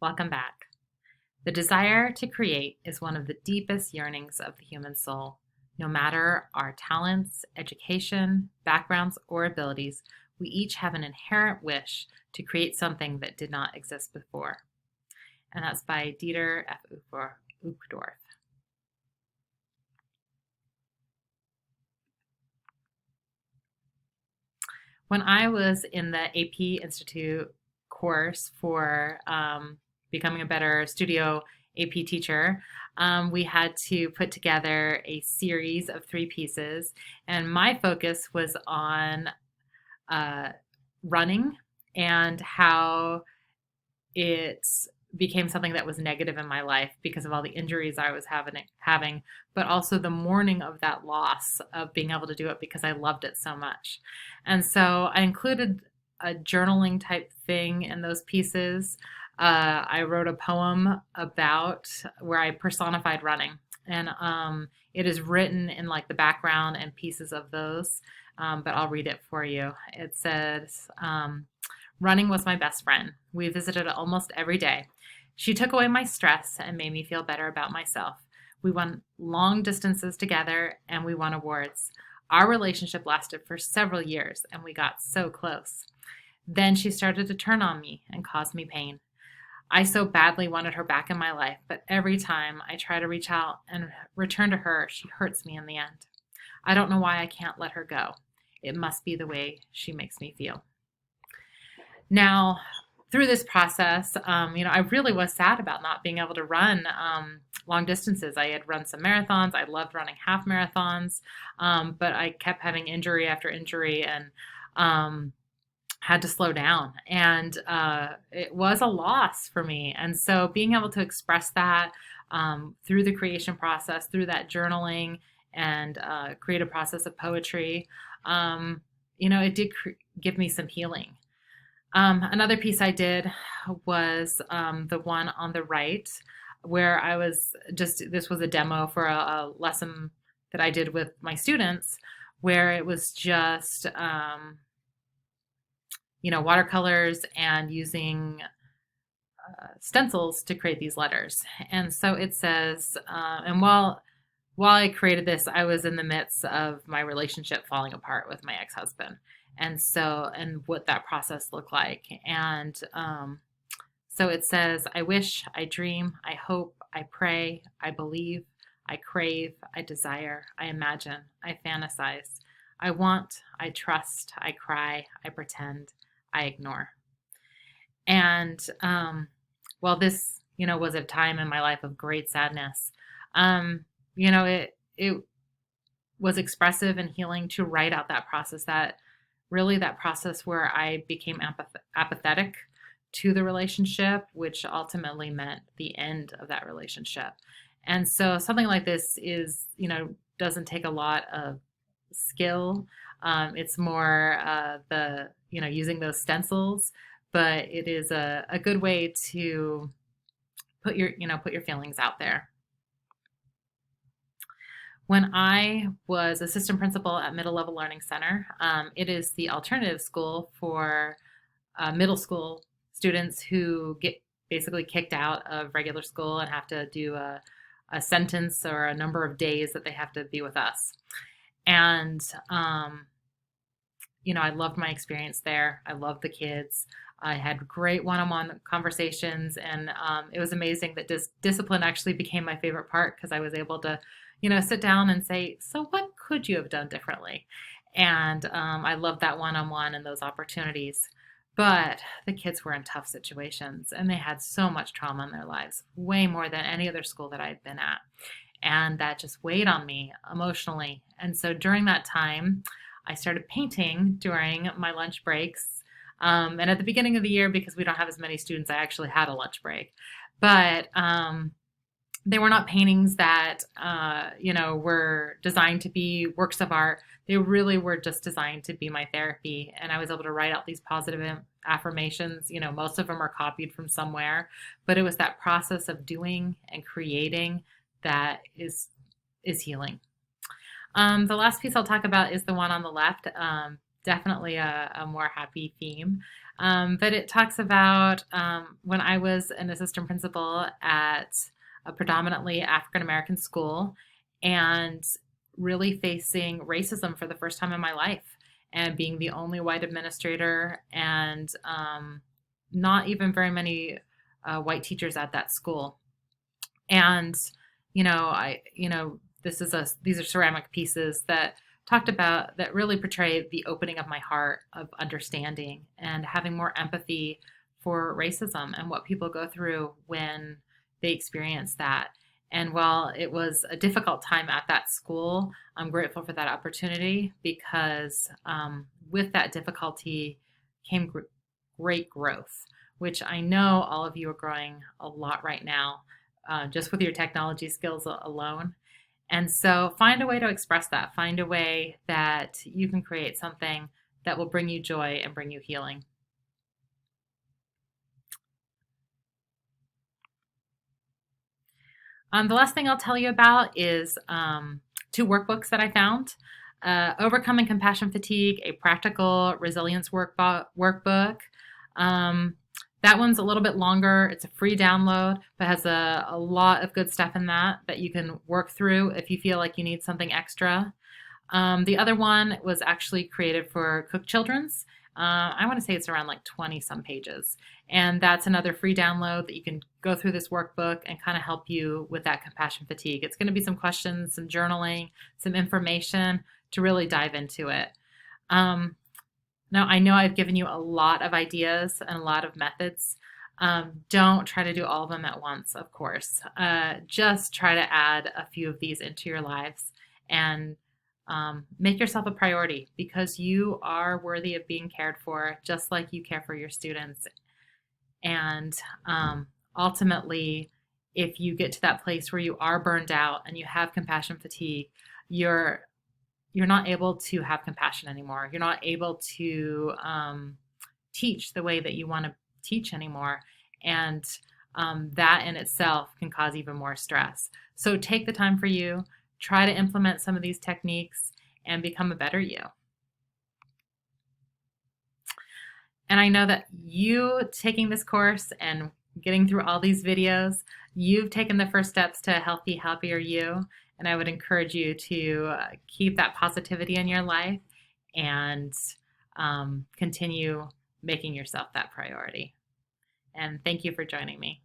Welcome back. The desire to create is one of the deepest yearnings of the human soul. No matter our talents, education, backgrounds, or abilities, we each have an inherent wish to create something that did not exist before. And that's by Dieter F. Uchtdorf. When I was in the AP Institute course for becoming a better studio AP teacher, we had to put together a series of 3 pieces, and my focus was on uh, running and how it became something that was negative in my life because of all the injuries I was having, but also the mourning of that loss of being able to do it because I loved it so much. And so I included a journaling type thing in those pieces. I wrote a poem about where I personified running, and it is written in like the background and pieces of those. But I'll read it for you. It says, running was my best friend. We visited almost every day. She took away my stress and made me feel better about myself. We went long distances together and we won awards. Our relationship lasted for several years and we got so close. Then she started to turn on me and cause me pain. I so badly wanted her back in my life, but every time I try to reach out and return to her, she hurts me in the end. I don't know why I can't let her go. It must be the way she makes me feel. Now, through this process, I really was sad about not being able to run long distances. I had run some marathons. I loved running half marathons, but I kept having injury after injury and had to slow down. And it was a loss for me. And so being able to express that through the creation process, through that journaling and creative process of poetry, it did give me some healing. Another piece I did was the one on the right, where this was a demo for a lesson that I did with my students, where it was just, watercolors and using stencils to create these letters. And so it says, and while I created this, I was in the midst of my relationship falling apart with my ex-husband. And what that process looked like. And so it says, I wish, I dream, I hope, I pray, I believe, I crave, I desire, I imagine, I fantasize, I want, I trust, I cry, I pretend, I ignore. And while this, was a time in my life of great sadness, it was expressive and healing to write out that process, that process where I became apathetic to the relationship, which ultimately meant the end of that relationship. And so something like this doesn't take a lot of skill. It's more using those stencils, but it is a good way to put your feelings out there. When I was assistant principal at Middle Level Learning Center, it is the alternative school for middle school students who get basically kicked out of regular school and have to do a sentence or a number of days that they have to be with us. And, I loved my experience there. I loved the kids. I had great one-on-one conversations, and it was amazing that discipline actually became my favorite part because I was able to sit down and say, so what could you have done differently? And I loved that one-on-one and those opportunities. But the kids were in tough situations and they had so much trauma in their lives, way more than any other school that I'd been at. And that just weighed on me emotionally. And so during that time, I started painting during my lunch breaks. And at the beginning of the year, because we don't have as many students, I actually had a lunch break. But they were not paintings that were designed to be works of art. They really were just designed to be my therapy, and I was able to write out these positive affirmations. Most of them are copied from somewhere, but it was that process of doing and creating that is healing. The last piece I'll talk about is the one on the left. Definitely a more happy theme. But it talks about when I was an assistant principal at a predominantly African American school and really facing racism for the first time in my life and being the only white administrator and not even very many white teachers at that school. And, these are ceramic pieces that talked about that really portray the opening of my heart of understanding and having more empathy for racism and what people go through when they experience that. And while it was a difficult time at that school, I'm grateful for that opportunity because with that difficulty came great growth, which I know all of you are growing a lot right now, just with your technology skills alone. And so find a way to express that. Find a way that you can create something that will bring you joy and bring you healing. The last thing I'll tell you about is 2 workbooks that I found. Overcoming Compassion Fatigue, a practical resilience workbook. That one's a little bit longer. It's a free download, but has a lot of good stuff in that you can work through if you feel like you need something extra. The other one was actually created for Cook Children's. I want to say it's around like 20 some pages. And that's another free download that you can go through this workbook and kind of help you with that compassion fatigue. It's going to be some questions, some journaling, some information to really dive into it. Now, I know I've given you a lot of ideas and a lot of methods. Don't try to do all of them at once, of course. Just try to add a few of these into your lives and make yourself a priority because you are worthy of being cared for, just like you care for your students. And ultimately, if you get to that place where you are burned out and you have compassion fatigue, you're not able to have compassion anymore. You're not able to teach the way that you want to teach anymore. And that in itself can cause even more stress. So take the time for you. Try to implement some of these techniques and become a better you. And I know that you taking this course and getting through all these videos, you've taken the first steps to a healthy, happier you. And I would encourage you to keep that positivity in your life and continue making yourself that priority. And thank you for joining me.